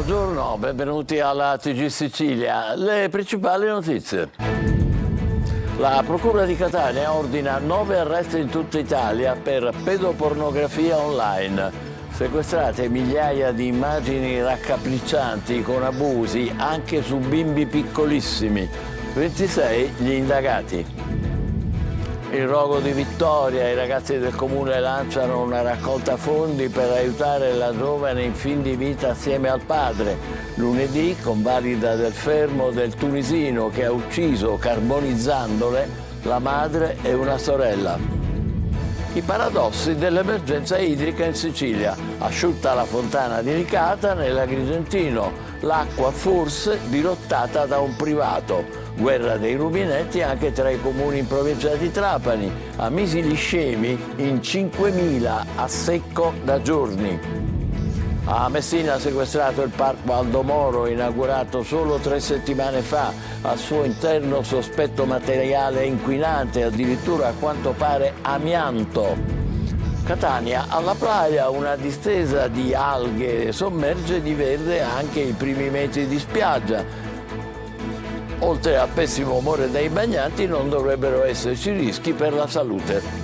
Buongiorno, benvenuti alla TG Sicilia. Le principali notizie. La Procura di Catania ordina 9 arresti in tutta Italia per pedopornografia online. Sequestrate migliaia di immagini raccapriccianti con abusi anche su bimbi piccolissimi. 26 gli indagati. Il rogo di Vittoria, i ragazzi del comune lanciano una raccolta fondi per aiutare la giovane in fin di vita assieme al padre. Lunedì, convalida del fermo del tunisino che ha ucciso, carbonizzandole, la madre e una sorella. I paradossi dell'emergenza idrica in Sicilia. Asciutta la fontana di Licata nell'Agrigentino. L'acqua forse dirottata da un privato. Guerra dei rubinetti anche tra i comuni in provincia di Trapani. A Misili Scemi in 5.000 a secco da giorni. A Messina sequestrato il parco Aldo Moro, inaugurato solo 3 settimane fa. Al suo interno sospetto materiale inquinante, addirittura a quanto pare amianto. Catania, alla playa una distesa di alghe sommerge di verde anche i primi metri di spiaggia. Oltre al pessimo umore dei bagnanti non dovrebbero esserci rischi per la salute.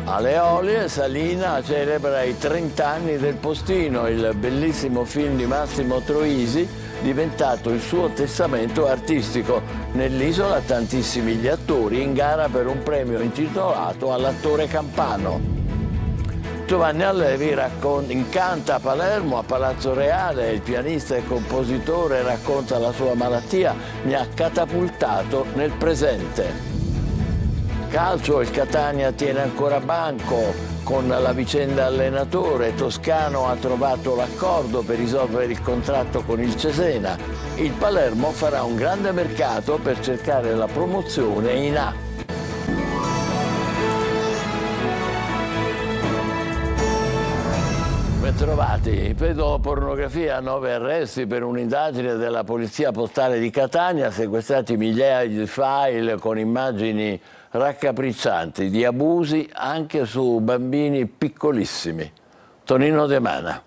Alle Olie, Salina celebra i 30 anni del Postino, il bellissimo film di Massimo Troisi, diventato il suo testamento artistico. Nell'isola tantissimi gli attori in gara per un premio intitolato all'attore campano. Giovanni Allevi incanta Palermo a Palazzo Reale, il pianista e compositore racconta la sua malattia, mi ha catapultato nel presente. Calcio, il Catania tiene ancora banco con la vicenda allenatore, Toscano ha trovato l'accordo per risolvere il contratto con il Cesena, il Palermo farà un grande mercato per cercare la promozione in A. Bentrovati. Pedopornografia, 9 arresti per un'indagine della Polizia Postale di Catania, sequestrati migliaia di file con immagini raccapriccianti di abusi anche su bambini piccolissimi. Tonino De Mana.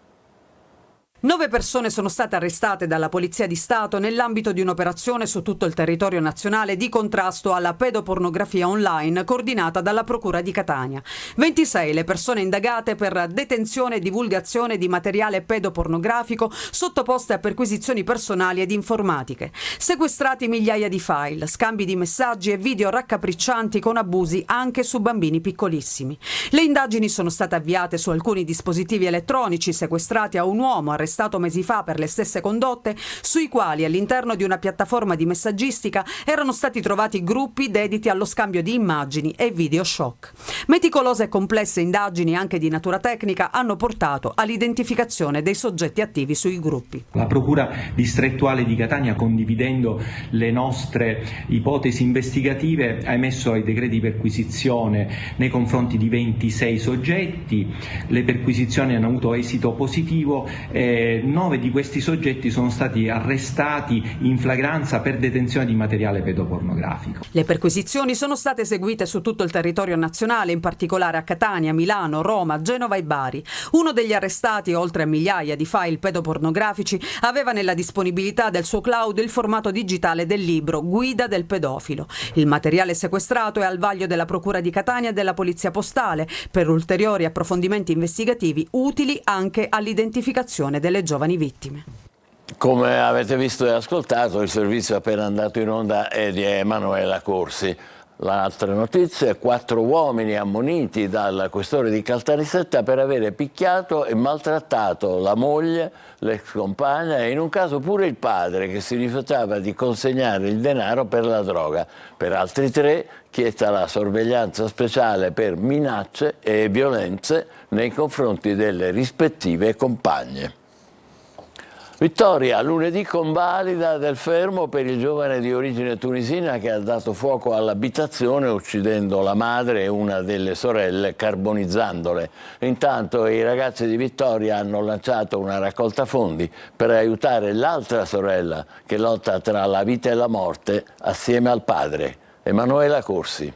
9 persone sono state arrestate dalla Polizia di Stato nell'ambito di un'operazione su tutto il territorio nazionale di contrasto alla pedopornografia online coordinata dalla Procura di Catania. 26 le persone indagate per detenzione e divulgazione di materiale pedopornografico sottoposte a perquisizioni personali ed informatiche. Sequestrati migliaia di file, scambi di messaggi e video raccapriccianti con abusi anche su bambini piccolissimi. Le indagini sono state avviate su alcuni dispositivi elettronici sequestrati a un uomo arrestato mesi fa per le stesse condotte, sui quali all'interno di una piattaforma di messaggistica erano stati trovati gruppi dediti allo scambio di immagini e video shock. Meticolose e complesse indagini anche di natura tecnica hanno portato all'identificazione dei soggetti attivi sui gruppi. La Procura distrettuale di Catania, condividendo le nostre ipotesi investigative, ha emesso i decreti di perquisizione nei confronti di 26 soggetti. Le perquisizioni hanno avuto esito positivo. 9 di questi soggetti sono stati arrestati in flagranza per detenzione di materiale pedopornografico. Le perquisizioni sono state eseguite su tutto il territorio nazionale, in particolare a Catania, Milano, Roma, Genova e Bari. Uno degli arrestati, oltre a migliaia di file pedopornografici, aveva nella disponibilità del suo cloud il formato digitale del libro Guida del pedofilo. Il materiale sequestrato è al vaglio della Procura di Catania e della Polizia Postale per ulteriori approfondimenti investigativi utili anche all'identificazione delle giovani vittime. Come avete visto e ascoltato, il servizio appena andato in onda è di Emanuela Corsi. L'altra notizia è 4 uomini ammoniti dal questore di Caltanissetta per avere picchiato e maltrattato la moglie, l'ex compagna e in un caso pure il padre che si rifiutava di consegnare il denaro per la droga. Per altri 3 chiesta la sorveglianza speciale per minacce e violenze nei confronti delle rispettive compagne. Vittoria, lunedì convalida del fermo per il giovane di origine tunisina che ha dato fuoco all'abitazione uccidendo la madre e una delle sorelle carbonizzandole. Intanto i ragazzi di Vittoria hanno lanciato una raccolta fondi per aiutare l'altra sorella che lotta tra la vita e la morte assieme al padre. Emanuela Corsi.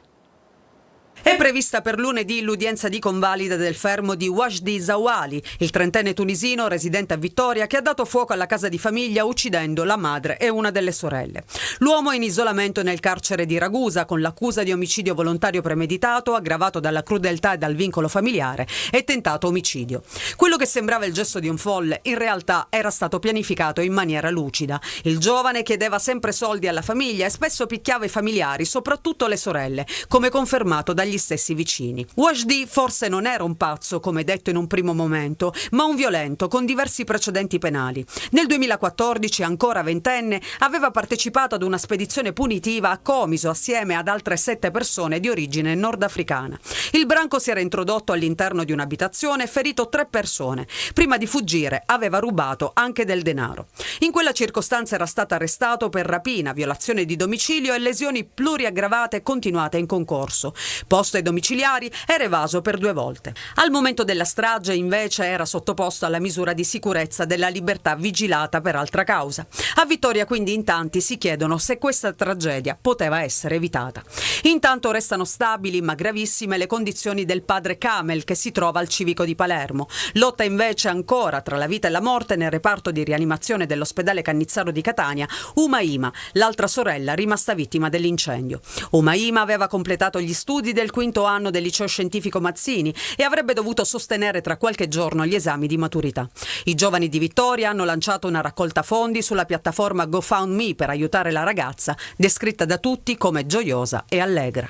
È prevista per lunedì l'udienza di convalida del fermo di Wajdi Zawali, il trentenne tunisino residente a Vittoria che ha dato fuoco alla casa di famiglia uccidendo la madre e una delle sorelle. L'uomo è in isolamento nel carcere di Ragusa con l'accusa di omicidio volontario premeditato, aggravato dalla crudeltà e dal vincolo familiare e tentato omicidio. Quello che sembrava il gesto di un folle in realtà era stato pianificato in maniera lucida. Il giovane chiedeva sempre soldi alla famiglia e spesso picchiava i familiari, soprattutto le sorelle, come confermato dagli stessi vicini. Wajdi forse non era un pazzo, come detto in un primo momento, ma un violento con diversi precedenti penali. Nel 2014, ancora ventenne, aveva partecipato ad una spedizione punitiva a Comiso assieme ad altre 7 persone di origine nordafricana. Il branco si era introdotto all'interno di un'abitazione e ferito 3 persone. Prima di fuggire aveva rubato anche del denaro. In quella circostanza era stato arrestato per rapina, violazione di domicilio e lesioni pluriaggravate continuate in concorso. Posto ai domiciliari era evaso per 2 volte. Al momento della strage invece era sottoposto alla misura di sicurezza della libertà vigilata per altra causa. A Vittoria quindi in tanti si chiedono se questa tragedia poteva essere evitata. Intanto restano stabili ma gravissime le condizioni del padre Kamel che si trova al civico di Palermo. Lotta invece ancora tra la vita e la morte nel reparto di rianimazione dell'ospedale Cannizzaro di Catania Umaima, l'altra sorella rimasta vittima dell'incendio. Umaima aveva completato gli studi del 5º anno del liceo scientifico Mazzini e avrebbe dovuto sostenere tra qualche giorno gli esami di maturità. I giovani di Vittoria hanno lanciato una raccolta fondi sulla piattaforma GoFundMe per aiutare la ragazza, descritta da tutti come gioiosa e allegra.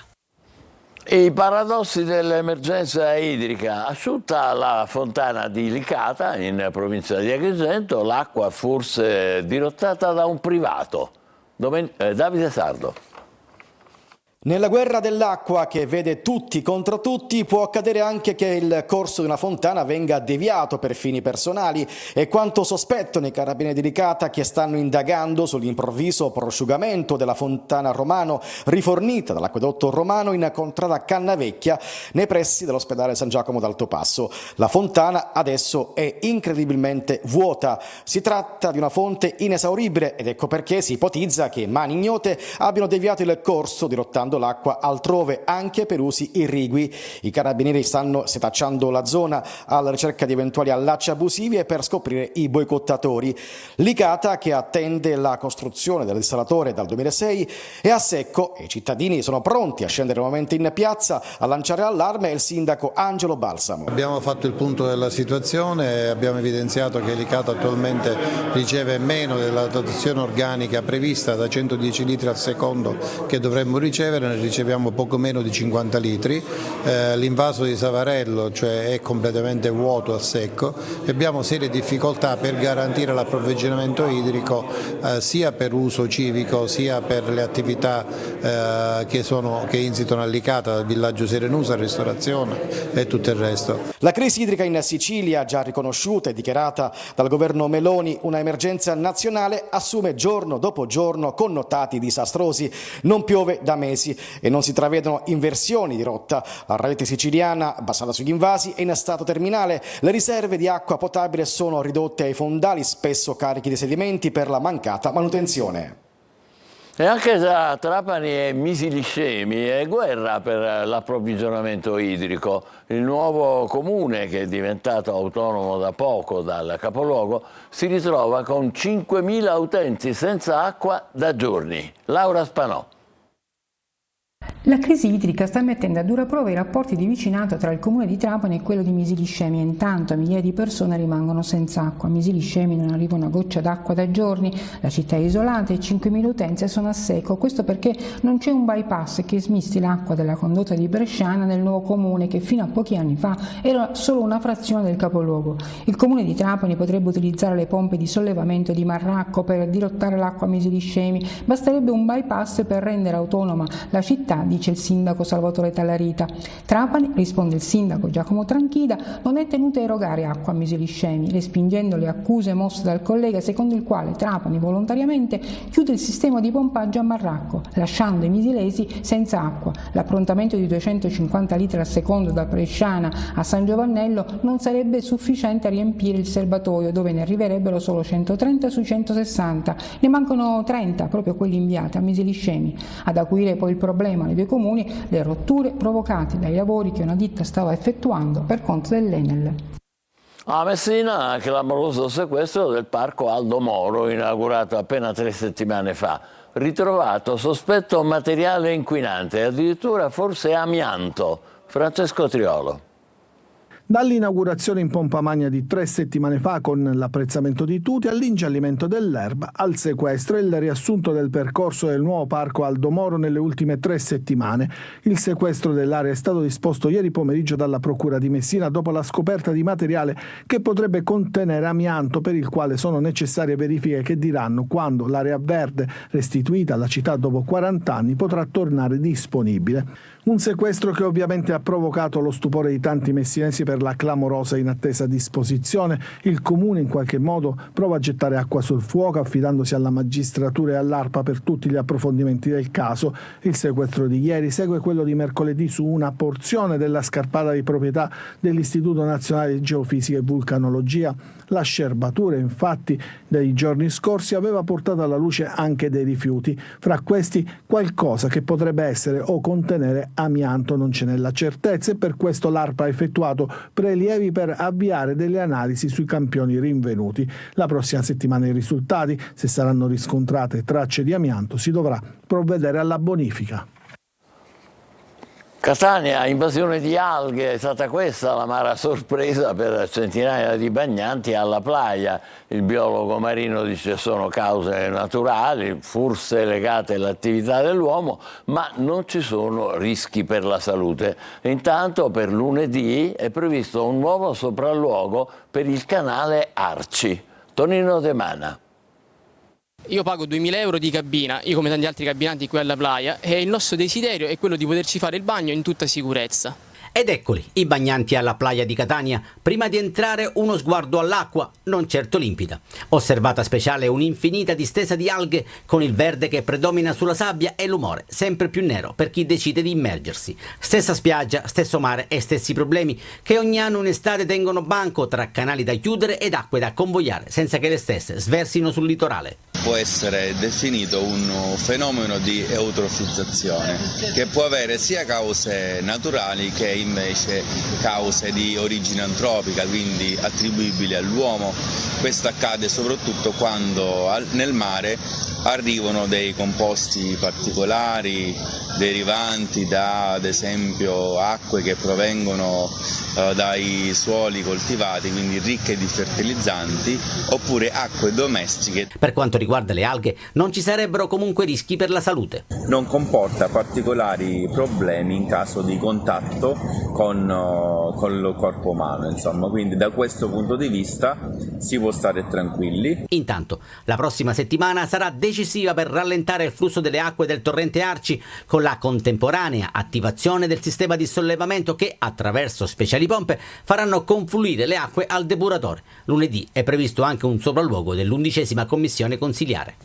I paradossi dell'emergenza idrica. Asciutta la fontana di Licata, in provincia di Agrigento, l'acqua forse dirottata da un privato. Davide Sardo. Nella guerra dell'acqua che vede tutti contro tutti può accadere anche che il corso di una fontana venga deviato per fini personali e quanto sospettano i carabinieri di Licata che stanno indagando sull'improvviso prosciugamento della fontana Romano rifornita dall'acquedotto romano in contrada Cannavecchia nei pressi dell'ospedale San Giacomo d'Altopasso. La fontana adesso è incredibilmente vuota. Si tratta di una fonte inesauribile ed ecco perché si ipotizza che mani ignote abbiano deviato il corso dirottando l'acqua altrove anche per usi irrigui. I carabinieri stanno setacciando la zona alla ricerca di eventuali allacci abusivi e per scoprire i boicottatori. Licata, che attende la costruzione del dissalatore dal 2006, è a secco e i cittadini sono pronti a scendere nuovamente in piazza a lanciare allarme il sindaco Angelo Balsamo. Abbiamo fatto il punto della situazione e abbiamo evidenziato che Licata attualmente riceve meno della dotazione organica prevista da 110 litri al secondo che dovremmo ricevere. Ne riceviamo poco meno di 50 litri, l'invaso di Savarello è completamente vuoto al secco e abbiamo serie difficoltà per garantire l'approvvigionamento idrico sia per uso civico sia per le attività che insitano a Licata, dal villaggio Serenusa, ristorazione e tutto il resto. La crisi idrica in Sicilia, già riconosciuta e dichiarata dal governo Meloni una emergenza nazionale, assume giorno dopo giorno connotati disastrosi. Non piove da mesi e non si travedono inversioni di rotta. La rete siciliana, basata sugli invasi, è in stato terminale. Le riserve di acqua potabile sono ridotte ai fondali, spesso carichi di sedimenti per la mancata manutenzione. E anche tra Trapani e Misiliscemi è guerra per l'approvvigionamento idrico. Il nuovo comune, che è diventato autonomo da poco dal capoluogo, si ritrova con 5.000 utenti senza acqua da giorni. Laura Spanò. La crisi idrica sta mettendo a dura prova i rapporti di vicinato tra il comune di Trapani e quello di Misiliscemi e intanto migliaia di persone rimangono senza acqua. A Misiliscemi non arriva una goccia d'acqua da giorni, la città è isolata e 5.000 utenze sono a secco. Questo perché non c'è un bypass che smisti l'acqua della condotta di Bresciana nel nuovo comune che fino a pochi anni fa era solo una frazione del capoluogo. Il comune di Trapani potrebbe utilizzare le pompe di sollevamento di Marracco per dirottare l'acqua a Misiliscemi. Basterebbe un bypass per rendere autonoma la città, dice il sindaco Salvatore Tallarita. Trapani, risponde il sindaco Giacomo Tranchida, non è tenuta a erogare acqua a Misiliscemi, respingendo le accuse mosse dal collega secondo il quale Trapani volontariamente chiude il sistema di pompaggio a Marracco, lasciando i misilesi senza acqua. L'approntamento di 250 litri al secondo da Bresciana a San Giovannello non sarebbe sufficiente a riempire il serbatoio, dove ne arriverebbero solo 130 su 160. Ne mancano 30, proprio quelli inviati a Misiliscemi. Ad acuire poi il problema le due comuni le rotture provocate dai lavori che una ditta stava effettuando per conto dell'Enel. A Messina, clamoroso sequestro del parco Aldo Moro, inaugurato appena 3 settimane fa. Ritrovato sospetto materiale inquinante, addirittura forse amianto. Francesco Triolo. Dall'inaugurazione in pompa magna di 3 settimane fa con l'apprezzamento di tutti, all'ingiallimento dell'erba, al sequestro e il riassunto del percorso del nuovo parco Aldo Moro nelle ultime 3 settimane. Il sequestro dell'area è stato disposto ieri pomeriggio dalla Procura di Messina dopo la scoperta di materiale che potrebbe contenere amianto, per il quale sono necessarie verifiche che diranno quando l'area verde restituita alla città dopo 40 anni potrà tornare disponibile. Un sequestro che ovviamente ha provocato lo stupore di tanti messinesi per la clamorosa inattesa disposizione. Il comune in qualche modo prova a gettare acqua sul fuoco affidandosi alla magistratura e all'ARPA per tutti gli approfondimenti del caso. Il sequestro di ieri segue quello di mercoledì su una porzione della scarpata di proprietà dell'Istituto Nazionale di Geofisica e Vulcanologia. La scerbatura infatti dei giorni scorsi aveva portato alla luce anche dei rifiuti, fra questi qualcosa che potrebbe essere o contenere amianto. Non ce n'è la certezza e per questo l'ARPA ha effettuato prelievi per avviare delle analisi sui campioni rinvenuti. La prossima settimana i risultati, se saranno riscontrate tracce di amianto, si dovrà provvedere alla bonifica. Catania, invasione di alghe, è stata questa l'amara sorpresa per centinaia di bagnanti alla playa. Il biologo marino dice sono cause naturali, forse legate all'attività dell'uomo, ma non ci sono rischi per la salute. Intanto per lunedì è previsto un nuovo sopralluogo per il canale Arci. Tonino De Mana. Io pago 2.000 euro di cabina, io come tanti altri cabinanti qui alla playa, e il nostro desiderio è quello di poterci fare il bagno in tutta sicurezza. Ed eccoli, i bagnanti alla playa di Catania. Prima di entrare uno sguardo all'acqua, non certo limpida. Osservata speciale un'infinita distesa di alghe con il verde che predomina sulla sabbia e l'umore sempre più nero per chi decide di immergersi. Stessa spiaggia, stesso mare e stessi problemi che ogni anno in estate tengono banco tra canali da chiudere ed acque da convogliare senza che le stesse sversino sul litorale. Può essere definito un fenomeno di eutrofizzazione che può avere sia cause naturali che invece cause di origine antropica, quindi attribuibili all'uomo. Questo accade soprattutto quando nel mare arrivano dei composti particolari derivanti da, ad esempio, acque che provengono dai suoli coltivati, quindi ricche di fertilizzanti, oppure acque domestiche. Per quanto riguarda le alghe, non ci sarebbero comunque rischi per la salute. Non comporta particolari problemi in caso di contatto con il corpo umano, insomma, quindi da questo punto di vista si può stare tranquilli. Intanto, la prossima settimana sarà decisiva per rallentare il flusso delle acque del torrente Arci con la contemporanea attivazione del sistema di sollevamento che, attraverso speciali pompe, faranno confluire le acque al depuratore. Lunedì è previsto anche un sopralluogo dell'11ª commissione consiliare.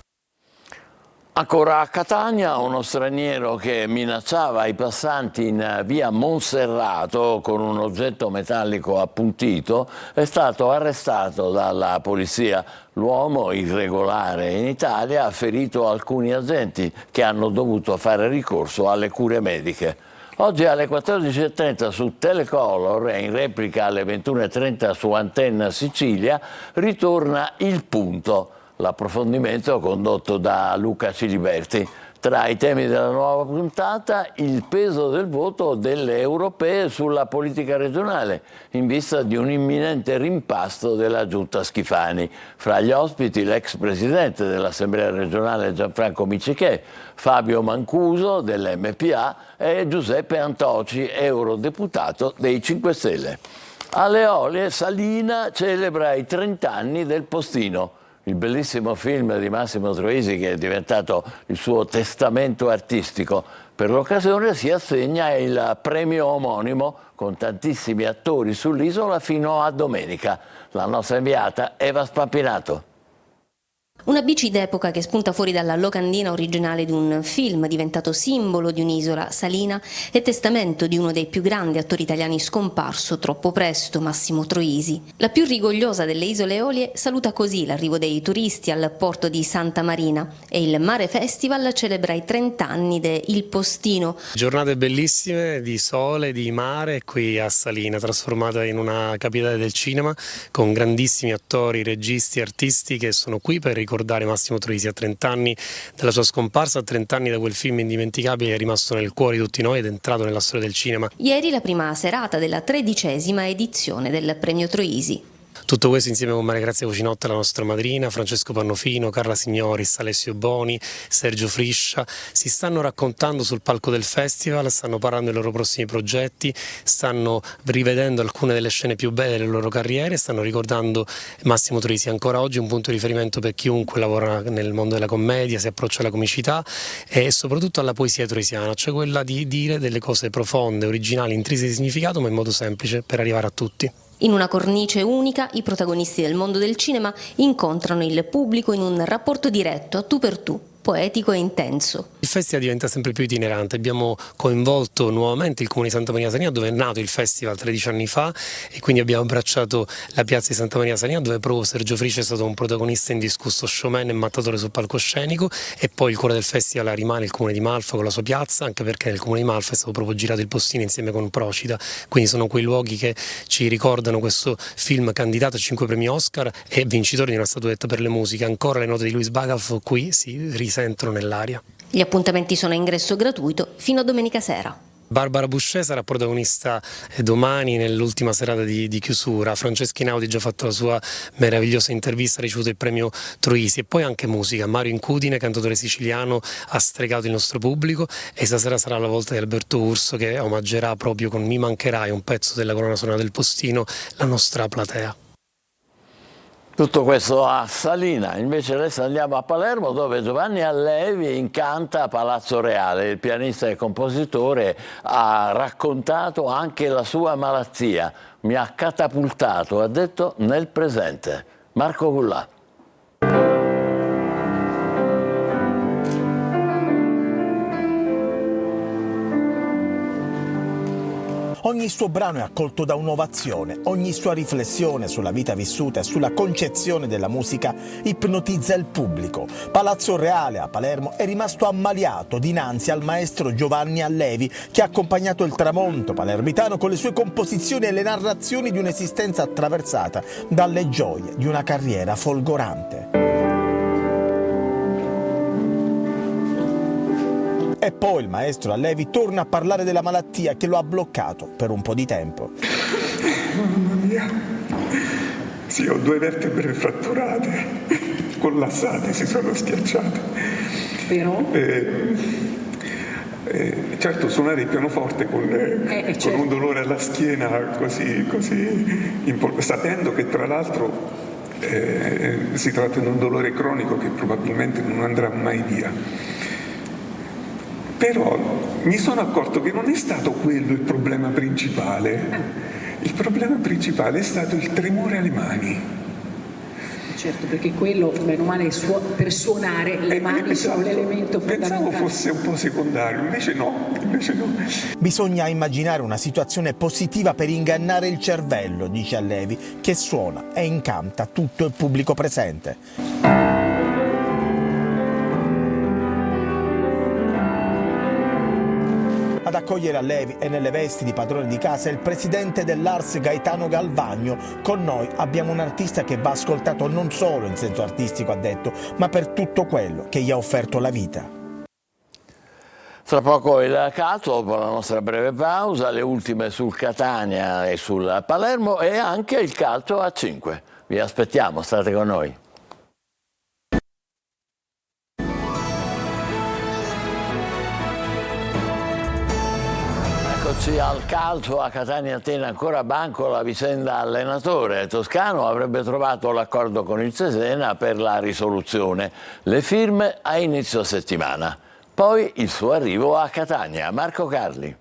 Ancora a Catania, uno straniero che minacciava i passanti in via Monserrato con un oggetto metallico appuntito è stato arrestato dalla polizia. L'uomo, irregolare in Italia, ha ferito alcuni agenti che hanno dovuto fare ricorso alle cure mediche. Oggi alle 14.30 su Telecolor e in replica alle 21.30 su Antenna Sicilia ritorna Il Punto, l'approfondimento condotto da Luca Ciliberti. Tra i temi della nuova puntata, il peso del voto delle europee sulla politica regionale, in vista di un imminente rimpasto della giunta Schifani. Fra gli ospiti l'ex presidente dell'Assemblea regionale Gianfranco Miccichè, Fabio Mancuso dell'MPA e Giuseppe Antoci, eurodeputato dei 5 Stelle. Alle Eolie, Salina celebra i 30 anni del Postino. Il bellissimo film di Massimo Troisi, che è diventato il suo testamento artistico. Per l'occasione si assegna il premio omonimo con tantissimi attori sull'isola fino a domenica. La nostra inviata Eva Spampinato. Una bici d'epoca che spunta fuori dalla locandina originale di un film diventato simbolo di un'isola salina e testamento di uno dei più grandi attori italiani scomparso troppo presto, Massimo Troisi. La più rigogliosa delle isole Eolie saluta così l'arrivo dei turisti al porto di Santa Marina e il Mare Festival celebra i 30 anni de Il Postino. Giornate bellissime di sole, di mare qui a Salina, trasformata in una capitale del cinema con grandissimi attori, registi, artisti che sono qui per ricordare Massimo Troisi a 30 anni dalla sua scomparsa, a 30 anni da quel film indimenticabile che è rimasto nel cuore di tutti noi ed è entrato nella storia del cinema. Ieri la prima serata della 13ª edizione del Premio Troisi. Tutto questo insieme con Maria Grazia Cucinotta, la nostra madrina, Francesco Pannofino, Carla Signoris, Alessio Boni, Sergio Friscia, si stanno raccontando sul palco del festival, stanno parlando dei loro prossimi progetti, stanno rivedendo alcune delle scene più belle delle loro carriere, stanno ricordando Massimo Troisi, ancora oggi un punto di riferimento per chiunque lavora nel mondo della commedia, si approccia alla comicità e soprattutto alla poesia troisiana, cioè quella di dire delle cose profonde, originali, intrise di significato, ma in modo semplice per arrivare a tutti. In una cornice unica, i protagonisti del mondo del cinema incontrano il pubblico in un rapporto diretto, a tu per tu, poetico e intenso. Il festival diventa sempre più itinerante, abbiamo coinvolto nuovamente il comune di Santa Maria Salina dove è nato il festival 13 anni fa e quindi abbiamo abbracciato la piazza di Santa Maria Salina dove proprio Sergio Friscia è stato un protagonista indiscusso, showman e mattatore sul palcoscenico, e poi il cuore del festival rimane il comune di Malfa con la sua piazza, anche perché nel comune di Malfa è stato proprio girato Il Postino insieme con Procida, quindi sono quei luoghi che ci ricordano questo film candidato a 5 premi Oscar e vincitore di una statuetta per le musiche. Ancora le note di Luis Bagaf qui si risentono nell'aria. Gli appuntamenti sono a ingresso gratuito fino a domenica sera. Barbara Boucher sarà protagonista domani nell'ultima serata di chiusura. Francesca Einaudi ha già fatto la sua meravigliosa intervista, ha ricevuto il premio Troisi, e poi anche musica. Mario Incudine, cantautore siciliano, ha stregato il nostro pubblico e stasera sarà la volta di Alberto Urso che omaggerà proprio con Mi mancherai, un pezzo della colonna sonora del Postino, la nostra platea. Tutto questo a Salina, invece adesso andiamo a Palermo dove Giovanni Allevi incanta Palazzo Reale. Il pianista e compositore ha raccontato anche la sua malattia. Mi ha catapultato, ha detto, nel presente. Marco Gullà. Ogni suo brano è accolto da un'ovazione, ogni sua riflessione sulla vita vissuta e sulla concezione della musica ipnotizza il pubblico. Palazzo Reale a Palermo è rimasto ammaliato dinanzi al maestro Giovanni Allevi, che ha accompagnato il tramonto palermitano con le sue composizioni e le narrazioni di un'esistenza attraversata dalle gioie di una carriera folgorante. E poi il maestro Allevi torna a parlare della malattia che lo ha bloccato per un po' di tempo. Mamma mia, sì, ho 2 vertebre fratturate, collassate, si sono schiacciate. Però? Certo, suonare il pianoforte con un dolore alla schiena così sapendo che tra l'altro si tratta di un dolore cronico che probabilmente non andrà mai via. Però mi sono accorto che non è stato quello il problema principale. Il problema principale è stato il tremore alle mani. Certo, perché quello, meno male, per suonare le mani sono l'elemento fondamentale. Pensavo fosse un po' secondario, invece no. Bisogna immaginare una situazione positiva per ingannare il cervello, dice Allevi, che suona e incanta tutto il pubblico presente. Ad accogliere Allevi e nelle vesti di padrone di casa il presidente dell'Ars Gaetano Galvagno. Con noi abbiamo un artista che va ascoltato non solo in senso artistico, ha detto, ma per tutto quello che gli ha offerto la vita. Tra poco il calcio, dopo la nostra breve pausa, le ultime sul Catania e sul Palermo e anche il calcio a 5. Vi aspettiamo, state con noi. Eccoci al calcio a Catania Atene, ancora banco la vicenda allenatore. Toscano avrebbe trovato l'accordo con il Cesena per la risoluzione. Le firme a inizio settimana. Poi il suo arrivo a Catania. Marco Carli.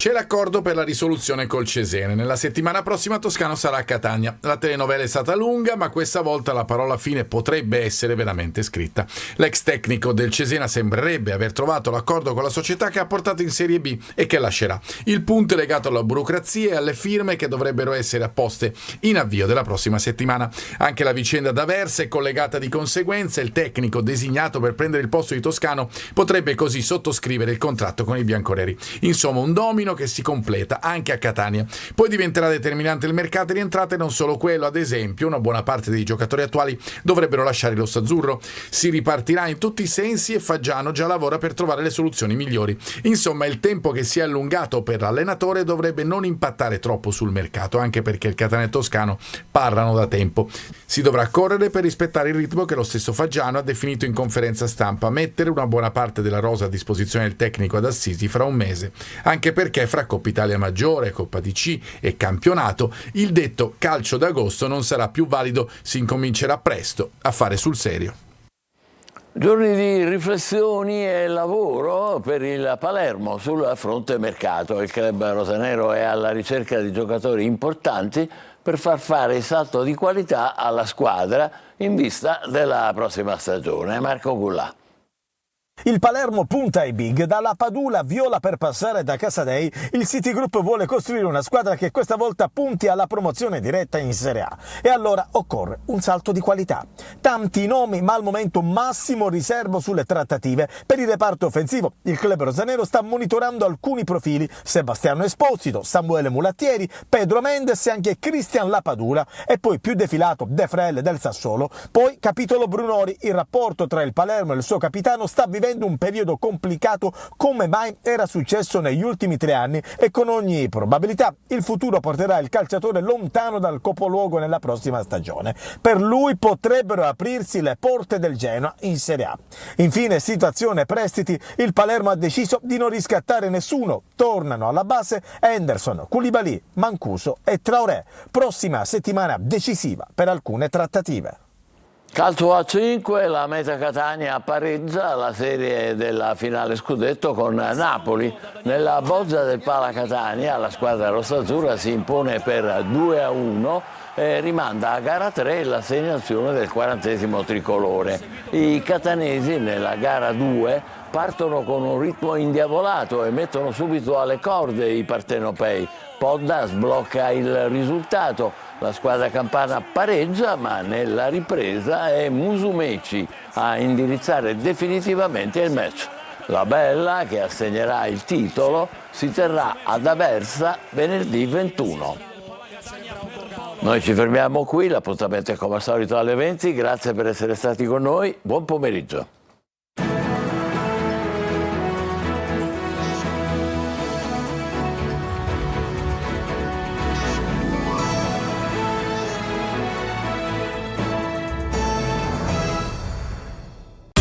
C'è l'accordo per la risoluzione col Cesena. Nella settimana prossima Toscano sarà a Catania. La telenovela è stata lunga, ma questa volta la parola fine potrebbe essere veramente scritta. L'ex tecnico del Cesena sembrerebbe aver trovato l'accordo con la società che ha portato in Serie B e che lascerà. Il punto è legato alla burocrazia e alle firme che dovrebbero essere apposte in avvio della prossima settimana. Anche la vicenda d'Aversa è collegata di conseguenza. Il tecnico designato per prendere il posto di Toscano potrebbe così sottoscrivere il contratto con i bianconeri. Insomma, un domino che si completa anche a Catania. Poi diventerà determinante il mercato di entrate, non solo quello. Ad esempio, una buona parte dei giocatori attuali dovrebbero lasciare lo Azzurro. Si ripartirà in tutti i sensi e Faggiano già lavora per trovare le soluzioni migliori. Insomma, il tempo che si è allungato per l'allenatore dovrebbe non impattare troppo sul mercato, anche perché il Catania e Toscano parlano da tempo. Si dovrà correre per rispettare il ritmo che lo stesso Faggiano ha definito in conferenza stampa, mettere una buona parte della rosa a disposizione del tecnico ad Assisi fra un mese, anche perché fra Coppa Italia Maggiore, Coppa DC e campionato il detto calcio d'agosto non sarà più valido, si incomincerà presto a fare sul serio. Giorni di riflessioni e lavoro per il Palermo sul fronte mercato. Il club rosanero è alla ricerca di giocatori importanti per far fare il salto di qualità alla squadra in vista della prossima stagione. Marco Gullà. Il Palermo punta ai big, dalla Padula viola per passare da Casadei. Il City Group vuole costruire una squadra che questa volta punti alla promozione diretta in Serie A. E allora occorre un salto di qualità. Tanti nomi, ma al momento massimo riservo sulle trattative. Per il reparto offensivo, il club rosanero sta monitorando alcuni profili: Sebastiano Esposito, Samuele Mulattieri, Pedro Mendes e anche Cristian Lapadula. E poi più defilato De Frel del Sassuolo. Poi capitolo Brunori. Il rapporto tra il Palermo e il suo capitano sta vivendo un periodo complicato come mai era successo negli ultimi 3 anni, e con ogni probabilità il futuro porterà il calciatore lontano dal capoluogo nella prossima stagione. Per lui potrebbero aprirsi le porte del Genoa in Serie A. Infine, situazione prestiti, il Palermo ha deciso di non riscattare nessuno. Tornano alla base Henderson, Koulibaly, Mancuso e Traoré. Prossima settimana decisiva per alcune trattative. Calcio a 5, la Meta Catania pareggia la serie della finale scudetto con Napoli. Nella bozza del Pala Catania la squadra rossazzurra si impone per 2-1 e rimanda a gara 3 l'assegnazione del 40° tricolore. I catanesi nella gara 2 partono con un ritmo indiavolato e mettono subito alle corde i partenopei. Podda sblocca il risultato, la squadra campana pareggia, ma nella ripresa è Musumeci a indirizzare definitivamente il match. La Bella, che assegnerà il titolo, si terrà ad Aversa venerdì 21. Noi ci fermiamo qui, l'appuntamento è come al solito alle 20, grazie per essere stati con noi, buon pomeriggio.